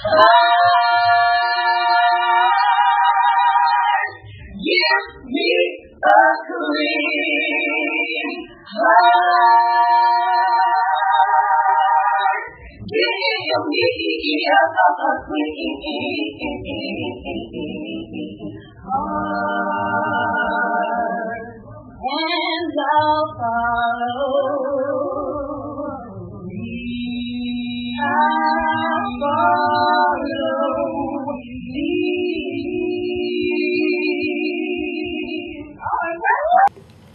Give me a clean heart. Give me a clean heart. And I'll follow. I'll follow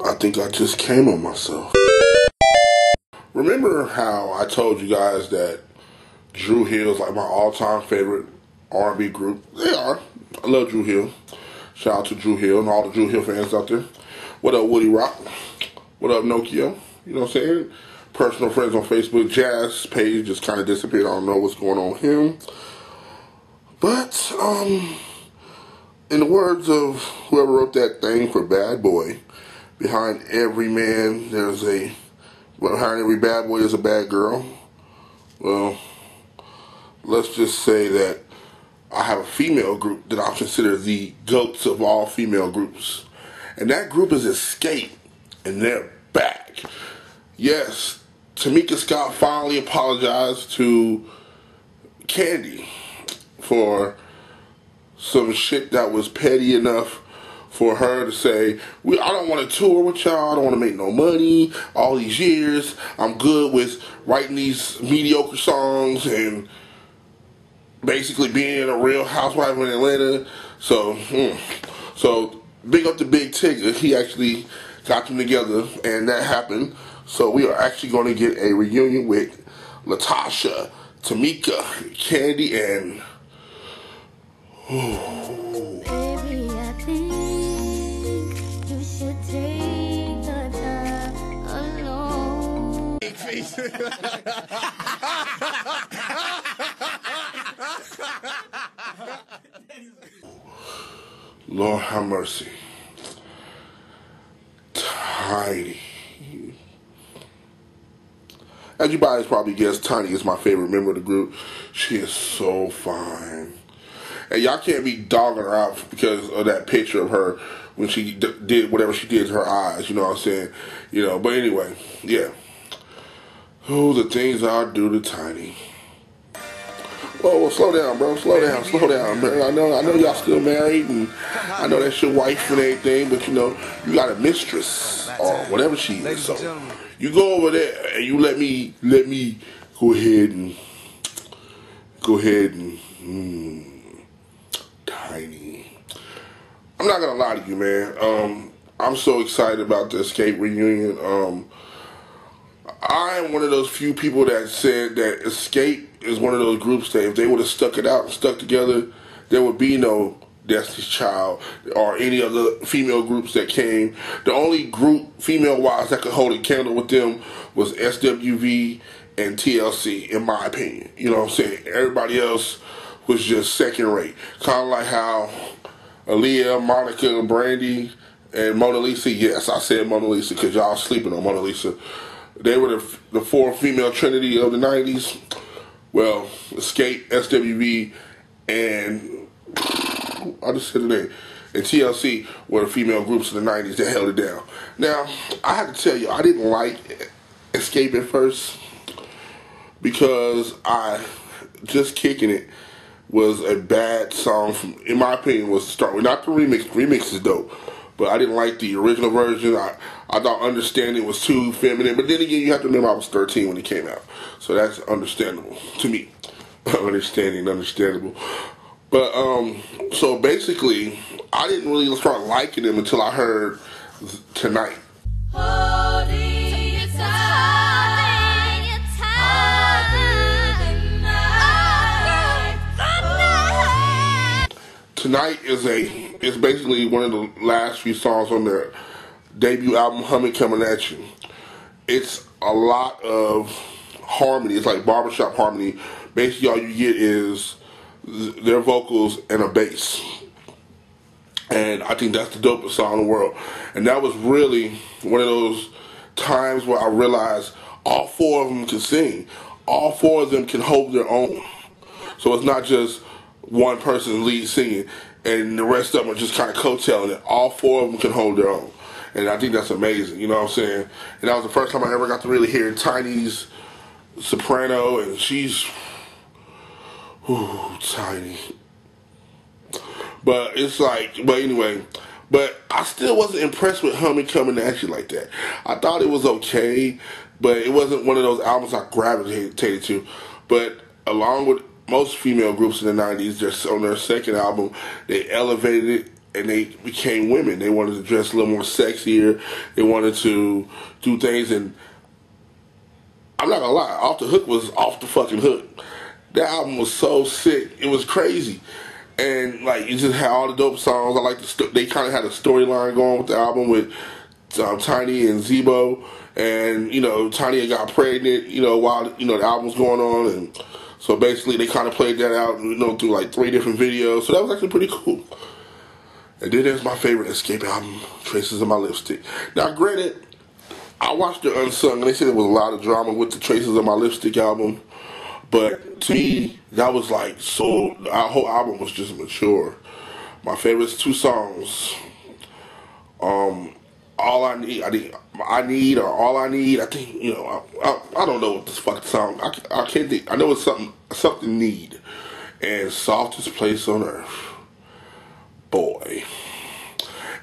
I think I just came on myself. Remember how I told you guys that Dru Hill is like my all-time favorite R&B group? They are. I love Dru Hill. Shout out to Dru Hill and all the Dru Hill fans out there. What up, Woody Rock? What up, Nokia? You know what I'm saying? Personal friends on Facebook. Jazz page just kind of disappeared. I don't know what's going on with him. But, in the words of whoever wrote that thing for Bad Boy, behind every man, behind every bad boy is a bad girl. Well, let's just say that I have a female group that I consider the GOATs of all female groups. And that group is XSCAPE, and they're back. Yes, Tamika Scott finally apologized to Candy for some shit that was petty enough for her to say, I don't want to tour with y'all, I don't want to make no money, all these years, I'm good with writing these mediocre songs and basically being a real housewife in Atlanta. So big up to Big Tigger, he actually got them together and that happened. So we are actually going to get a reunion with Latasha, Tamika, Candy, and baby, I think you should take the time alone. Lord have mercy. Tiny. As you guys probably guessed, Tiny is my favorite member of the group. She is so fine. And y'all can't be dogging her out because of that picture of her when she did whatever she did to her eyes, you know what I'm saying? You know, but anyway, yeah. Oh, the things I do to Tiny. Whoa, slow down, bro. Slow down, man. I know y'all still married, and I know that's your wife and everything, but you know, you got a mistress or whatever she is. So you go over there and you let me go ahead and Tiny. I'm not gonna lie to you, man. I'm so excited about the XSCAPE reunion. I am one of those few people that said that XSCAPE is one of those groups that if they would have stuck it out and stuck together, there would be no Destiny's Child or any other female groups that came. The only group, female-wise, that could hold a candle with them was SWV and TLC, in my opinion. You know what I'm saying? Everybody else was just second rate. Kind of like how Aaliyah, Monica, Brandy, and Mona Lisa, yes, I said Mona Lisa because y'all sleeping on Mona Lisa. They were the four female trinity of the 90s. Well, XSCAPE, SWV, and I just said the name, and TLC were the female groups of the 90s that held it down. Now, I have to tell you, I didn't like XSCAPE at first because Just Kicking It was a bad song, in my opinion, was to start with. Not the remix. The remix is dope. But I didn't like the original version. I thought Understanding was too feminine. But then again, you have to remember I was 13 when it came out. So that's understandable to me. Understandable. But, so basically, I didn't really start liking them until I heard Tonight. Tonight is basically one of the last few songs on their debut album, Humming Coming At You. It's a lot of harmony. It's like barbershop harmony. Basically, all you get is their vocals and a bass. And I think that's the dopest song in the world. And that was really one of those times where I realized all four of them can sing. All four of them can hold their own. So it's not just one person lead singing and the rest of them are just kind of coattailing it. All 4 of them can hold their own. And I think that's amazing, you know what I'm saying? And that was the first time I ever got to really hear Tiny's soprano, and she's, Tiny. But it's like, but anyway, but I still wasn't impressed with Hummy Coming At You like that. I thought it was okay, but it wasn't one of those albums I gravitated to. But along with most female groups in the 90s, just on their second album, they elevated it and they became women. They wanted to dress a little more sexier. They wanted to do things, and I'm not gonna lie, Off the Hook was off the fucking hook. That album was so sick. It was crazy. And like, it just had all the dope songs. I like they kind of had a storyline going with the album with Tiny and Zebo, and you know, Tiny had got pregnant, you know, while the album was going on, and so basically they kind of played that out, you know, through like 3 different videos. So that was actually pretty cool. And then there's my favorite XSCAPE album, Traces of My Lipstick. Now, granted, I watched the Unsung, and they said there was a lot of drama with the Traces of My Lipstick album. But to me, that was like, so, our whole album was just mature. My favorite 2 songs, All I Need, I think, I think, you know, I don't know what this fucking song, I can't think, I know it's something Need, and Softest Place on Earth. Boy.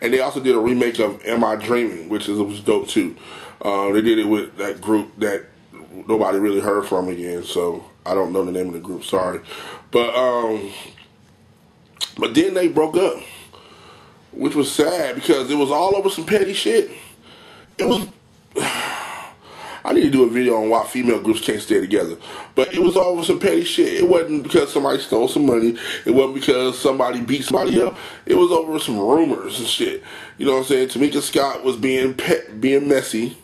And they also did a remake of Am I Dreaming, which was dope too. They did it with that group that nobody really heard from again, so I don't know the name of the group, sorry. But then they broke up, which was sad because it was all over some petty shit. It was, I need to do a video on why female groups can't stay together. But it was all over some petty shit. It wasn't because somebody stole some money. It wasn't because somebody beat somebody up. It was over some rumors and shit. You know what I'm saying? Tamika Scott was being messy.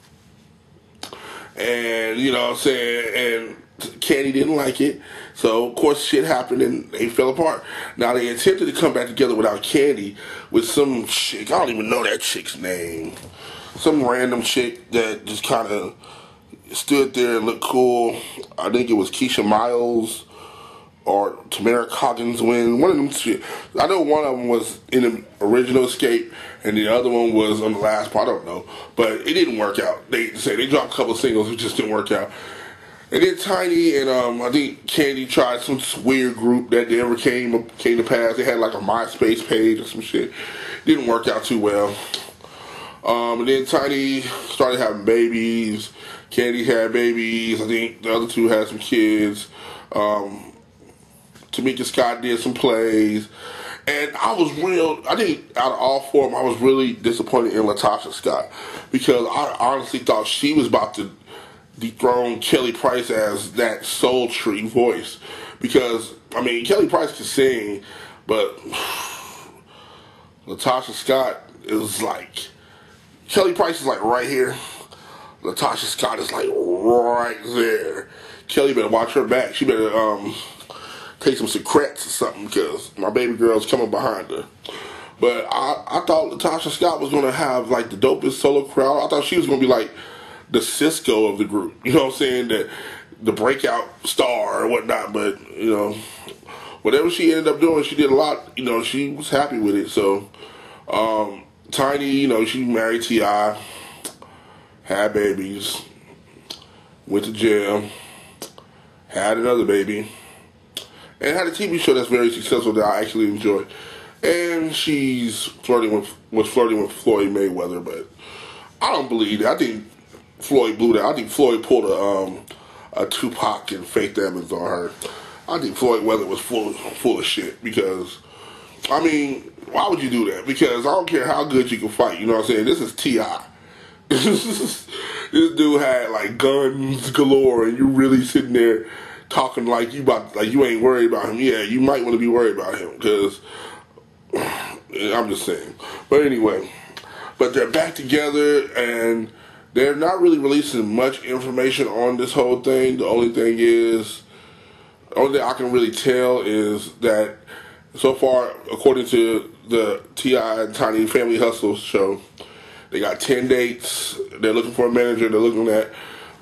And, you know what I'm saying, and Candy didn't like it. So, of course, shit happened and they fell apart. Now, they attempted to come back together without Candy with some chick. I don't even know that chick's name. Some random chick that just kind of stood there and looked cool. I think it was Keisha Miles or Tamara Coggins Wynn. One of them shit. I know one of them was in the original XSCAPE and the other one was on the last part. I don't know. But it didn't work out. They dropped a couple of singles. It just didn't work out. And then Tiny and I think Candy tried some weird group that never came to pass. They had like a MySpace page or some shit. Didn't work out too well. And then Tiny started having babies. Candy had babies. I think the other 2 had some kids. Tamika Scott did some plays. And I think out of all 4 of them, I was really disappointed in Latasha Scott. Because I honestly thought she was about to dethrone Kelly Price as that sultry voice. Because, I mean, Kelly Price can sing, but Latasha Scott is like, Kelly Price is like right here. Latasha Scott is like right there. Kelly better watch her back. She better take some secrets or something because my baby girl's coming behind her. But I thought Latasha Scott was going to have like the dopest solo crowd. I thought she was going to be like the Cisco of the group. You know what I'm saying? The breakout star or whatnot. But, you know, whatever she ended up doing, she did a lot. You know, she was happy with it. So, Tiny, you know, she married T.I., had babies, went to jail, had another baby, and had a TV show that's very successful that I actually enjoy. And she's flirting with Floyd Mayweather, but I don't believe that. I think Floyd blew that. I think Floyd pulled a Tupac and Faith Evans on her. I think Floyd Mayweather was full of shit because, I mean, why would you do that? Because I don't care how good you can fight. You know what I'm saying? This is T.I. This dude had like guns galore, and you really sitting there talking like you ain't worried about him. Yeah, you might want to be worried about him because I'm just saying. But anyway, but they're back together, and they're not really releasing much information on this whole thing. The only thing I can really tell is that so far, according to the T.I. and Tiny Family Hustle show, they got 10 dates. They're looking for a manager. They're looking at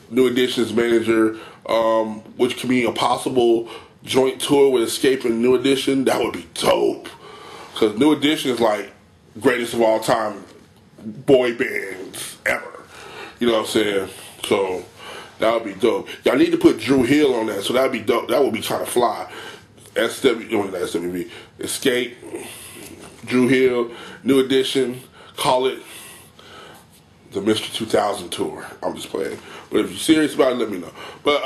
New Edition's manager, which can be a possible joint tour with XSCAPE and New Edition, that would be dope. Because New Edition is like greatest of all time boy bands ever. You know what I'm saying? So that would be dope. Y'all need to put Dru Hill on that, so that would be dope. That would be kind of fly. SWV, XSCAPE, Dru Hill, New Edition, call it the Mr. 2000 tour. I'm just playing. But if you're serious about it, let me know. But,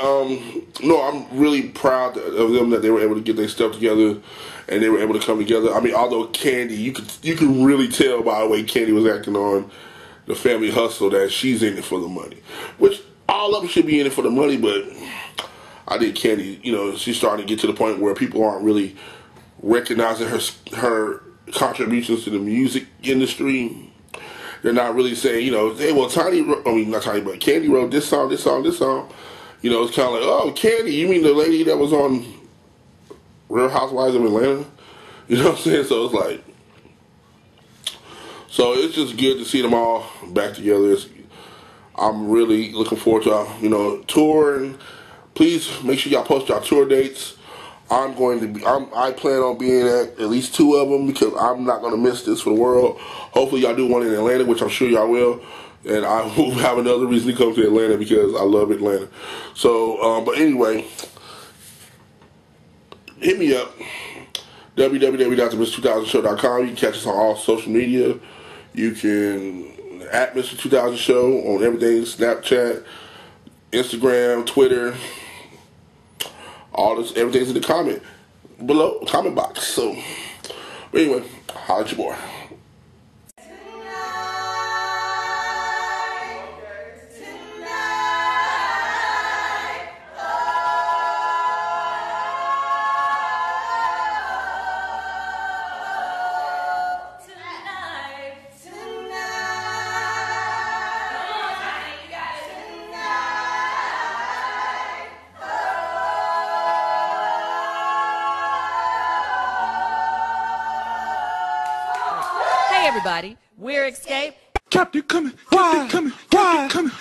no, I'm really proud of them that they were able to get their stuff together and they were able to come together. I mean, although Candy, you could really tell by the way Candy was acting on the Family Hustle that she's in it for the money. Which, all of them should be in it for the money, but I think Candy, you know, she's starting to get to the point where people aren't really recognizing her contributions to the music industry. They're not really saying, you know, hey, well, not Tiny, but Candy wrote this song. You know, it's kind of like, oh, Candy, you mean the lady that was on Real Housewives of Atlanta? You know what I'm saying? So it's like, so it's just good to see them all back together. I'm really looking forward to, you know, touring. Please make sure y'all post y'all tour dates. I plan on being at least 2 of them because I'm not going to miss this for the world. Hopefully y'all do one in Atlanta, which I'm sure y'all will. And I will have another reason to come to Atlanta because I love Atlanta. So, but anyway, hit me up. www.themr2000show.com. You can catch us on all social media. You can at Mr. 2000 Show on everything, Snapchat, Instagram, Twitter. All this, everything's in the comment box. So, but anyway, holla at your boy. Hey everybody, we're XSCAPE. Captain coming, Captain coming, Captain coming.